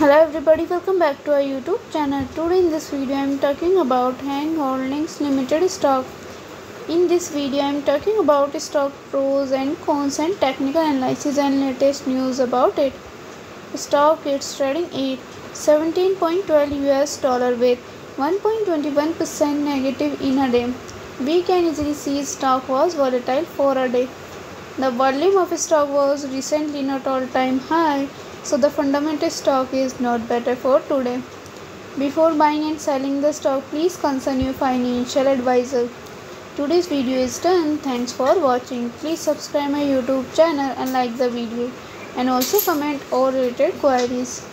Hello everybody, welcome back to our YouTube channel. Today in this video I am talking about EHang Holdings Limited stock. In this video I am talking about stock pros and cons and technical analysis and latest news about it. Stock is trading at $17.12 with 1.21% negative in a day. We can easily see stock was volatile for a day. The volume of stock was recently not all-time high, so the fundamental stock is not better for today. Before buying and selling the stock, please consult your financial advisor. Today's video is done. Thanks for watching. Please subscribe my YouTube channel and like the video, and also comment all related queries.